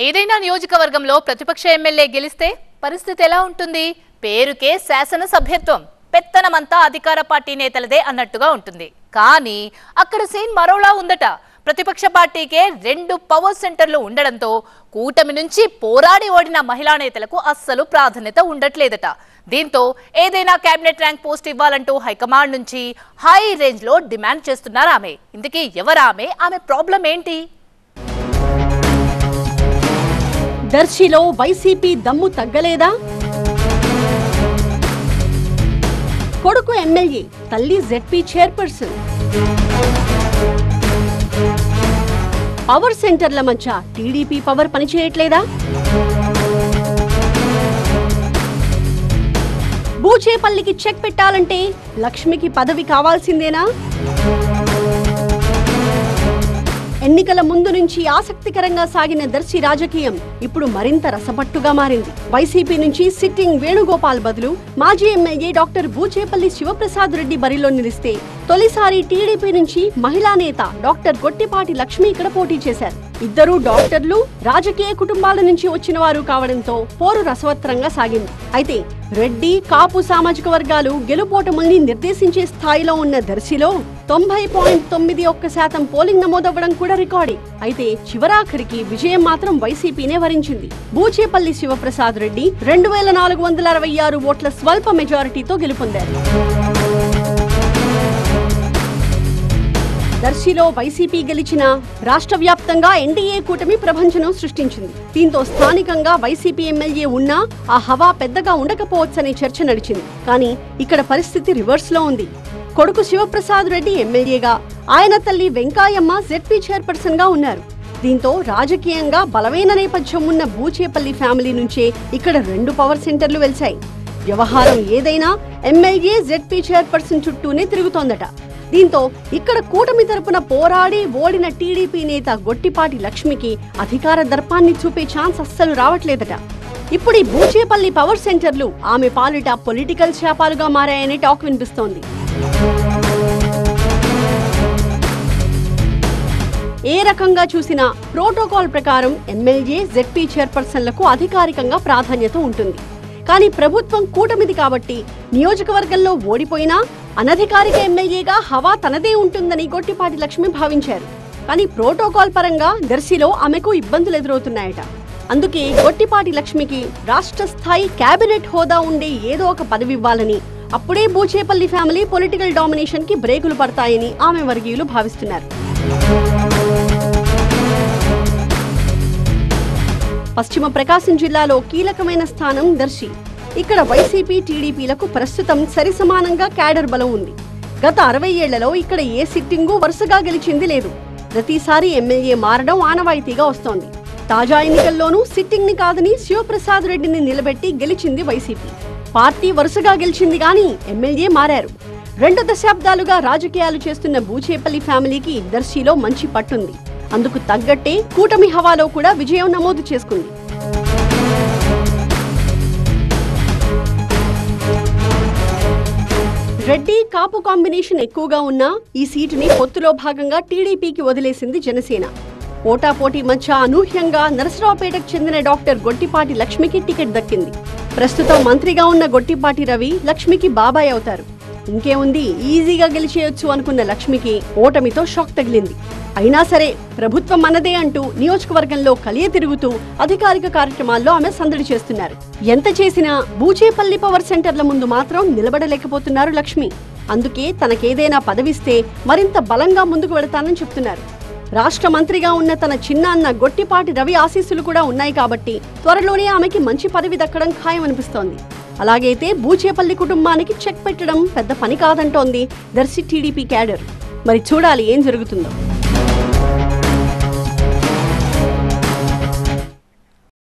ఏదైనా నియోజకవర్గంలో ప్రతిపక్ష ఎమ్మెల్యే గెలిస్తే పరిస్థితి ఎలా ఉంటుంది? పేరుకే శాసన సభ్యత్వం, పెత్తనమంతా అధికార పార్టీ నేతలదే అన్నట్టుగా ఉంటుంది. కానీ అక్కడ సీన్ మరోలా ఉందట. ప్రతిపక్ష పార్టీకే 2 పవర్ సెంటర్లు ఉండడంతో కూటమి నుంచి పోరాడి ఓడిన మహిళా నేతలకు అస్సలు ప్రాధాన్యత ఉండట్లేదట. దీంతో ఏదైనా కేబినెట్ ర్యాంక్ పోస్ట్ ఇవ్వాలంటూ హైకమాండ్ నుంచి హై రేంజ్ లో డిమాండ్ చేస్తున్నారు ఆమె. ఇందుకే ఎవరామె, ఆమె ప్రాబ్లం ఏంటి? దర్శిలో వైసీపీ దమ్ము తగ్గలేదా? కొడుకు ఎమ్మెల్యే, తల్లి జెడ్పీ చైర్పర్సన్. పవర్ సెంటర్ల మధ్య టీడీపీ పవర్ పనిచేయట్లేదా? బూచేపల్లికి చెక్ పెట్టాలంటే లక్ష్మికి పదవి కావాల్సిందేనా? ఎన్నికల ముందు నుంచి ఆసక్తికరంగా సాగిన దర్శి రాజకీయం ఇప్పుడు మరింత రసపట్టుగా మారింది. వైసీపీ నుంచి సిట్టింగ్ వేణుగోపాల్ బదులు మాజీ ఎమ్మెల్యే డాక్టర్ బూచేపల్లి శివప్రసాద్ రెడ్డి బరిలో నిలిస్తే, తొలిసారి టీడీపీ నుంచి మహిళా నేత డాక్టర్ గొట్టిపాటి లక్ష్మి ఇక్కడ పోటీ చేశారు. ఇద్దరు డాక్టర్లు రాజకీయ కుటుంబాల నుంచి వచ్చిన వారు కావడంతో పోరు రసవత్రంగా సాగింది. అయితే రెడ్డి, కాపు సామాజిక వర్గాలు గెలుపోటముల్ని నిర్దేశించే స్థాయిలో ఉన్న దర్శిలో 90.91% పోలింగ్ నమోదవ్వడం కూడా రికార్డే. అయితే చివరాఖరికి విజయం మాత్రం వైసీపీనే వరించింది. బూచేపల్లి శివప్రసాద్ రెడ్డి 2466 ఓట్ల స్వల్ప మెజారిటీతో గెలుపొందారు. దర్శిలో వైసీపీ గెలిచిన రాష్ట్ర వ్యాప్తంగా ఎన్డీఏ కూటమి ప్రభంజనం సృష్టించింది. దీంతో స్థానికంగా వైసీపీ ఎమ్మెల్యే ఉన్నా ఆ హవా పెద్దగా ఉండకపోవచ్చనే చర్చ నడిచింది. కానీ ఇక్కడ పరిస్థితి రివర్స్ లో ఉంది. కొడుకు శివప్రసాద్ రెడ్డి ఎమ్మెల్యేగా, ఆయన తల్లి వెంకాయమ్మ జెడ్పీ చైర్పర్సన్ గా ఉన్నారు. దీంతో రాజకీయంగా బలమైన నేపథ్యం ఉన్న బూచేపల్లి ఫ్యామిలీ నుంచే ఇక్కడ 2 పవర్ సెంటర్లు వెలిశాయి. వ్యవహారం ఏదైనా ఎమ్మెల్యే, జెడ్పీ చైర్పర్సన్ చుట్టూనే తిరుగుతోందట. దీంతో ఇక్కడ కూటమి తరపున పోరాడి ఓడిన టీడీపీ నేత గొట్టిపాటి లక్ష్మికి అధికార దర్పాన్ని చూపే ఛాన్స్ అస్సలు రావట్లేదట. ఇప్పుడు ఈ బూచేపల్లి పవర్ సెంటర్లు ఆమె పాలిట పొలిటికల్ శాపాలుగా మారాయనే టాక్ వినిపిస్తోంది. ఏ రకంగా చూసినా ప్రోటోకాల్ ప్రకారం ఎమ్మెల్యే, జెడ్పీ చైర్పర్సన్లకు అధికారికంగా ప్రాధాన్యత ఉంటుంది. కానీ ప్రభుత్వం కూటమిది కాబట్టి నియోజకవర్గంలో ఓడిపోయినా అనధికారిక ఎమ్మెల్యేగా హవా తనదే ఉంటుందని గొట్టిపాటి లక్ష్మి భావించారు. కానీ ప్రోటోకాల్ పరంగా దర్శిలో ఆమెకు ఇబ్బందులు ఎదురవుతున్నాయట. అందుకే గొట్టిపాటి లక్ష్మికి రాష్ట్ర స్థాయి కేబినెట్ హోదా ఉండే ఏదో ఒక పదవి ఇవ్వాలని, అప్పుడే బూచేపల్లి ఫ్యామిలీ పొలిటికల్ డామినేషన్ కి బ్రేకులు పడతాయని ఆమె వర్గీయులు భావిస్తున్నారు. పశ్చిమ ప్రకాశం జిల్లాలో కీలకమైన స్థానం దర్శి. ఇక్కడ వైసీపీ, టీడీపీలకు ప్రస్తుతం సరిసమానంగా క్యాడర్ బలం ఉంది. గత 60 ఏళ్లలో ఇక్కడ ఏ సిట్టింగు వరుసగా గెలిచింది లేదు. ప్రతిసారి ఎమ్మెల్యే మారడం ఆనవాయితీగా వస్తోంది. తాజా ఎన్నికల్లోనూ సిట్టింగ్ ని కాదని శివప్రసాద్ రెడ్డిని నిలబెట్టి గెలిచింది వైసీపీ. పార్టీ వరుసగా గెలిచింది గాని ఎమ్మెల్యే మారారు. 2 దశాబ్దాలుగా రాజకీయాలు చేస్తున్న బూచేపల్లి ఫ్యామిలీకి దర్శిలో మంచి పట్టుంది. అందుకు తగ్గట్టే కూటమి హవాలో కూడా విజయం నమోదు చేసుకుంది. రెడ్డి, కాపు కాంబినేషన్ ఎక్కువగా ఉన్న ఈ సీటుని పొత్తులో భాగంగా టీడీపీకి వదిలేసింది జనసేన. పోటాపోటీ మధ్య అనూహ్యంగా నరసరావుపేటకు చెందిన డాక్టర్ గొట్టిపాటి లక్ష్మికి టికెట్ దక్కింది. ప్రస్తుతం మంత్రిగా ఉన్న గొట్టిపాటి రవి లక్ష్మికి బాబాయ్ అవుతారు. ఇంకేముంది, ఈజీగా గెలిచేయొచ్చు అనుకున్న లక్ష్మికి ఓటమితో షాక్ తగిలింది. అయినా సరే ప్రభుత్వం మనదే అంటూ నియోజకవర్గంలో కలియ తిరుగుతూ అధికారిక కార్యక్రమాల్లో ఆమె సందడి చేస్తున్నారు. ఎంత చేసినా బూచేపల్లి పవర్ సెంటర్ల ముందు మాత్రం నిలబడలేకపోతున్నారు లక్ష్మి. అందుకే తనకేదైనా పదవిస్తే మరింత బలంగా ముందుకు వెళతానని చెప్తున్నారు. రాష్ట్ర మంత్రిగా ఉన్న తన చిన్న అన్న గొట్టిపాటి రవి ఆశీస్సులు కూడా ఉన్నాయి కాబట్టి త్వరలోనే ఆమెకి మంచి పదవి దక్కడం ఖాయమనిపిస్తోంది. అలాగైతే బూచేపల్లి కుటుంబానికి చెక్ పెట్టడం పెద్ద పని కాదంటోంది దర్శి టీడీపీ క్యాడర్. మరి చూడాలి ఏం జరుగుతుందో.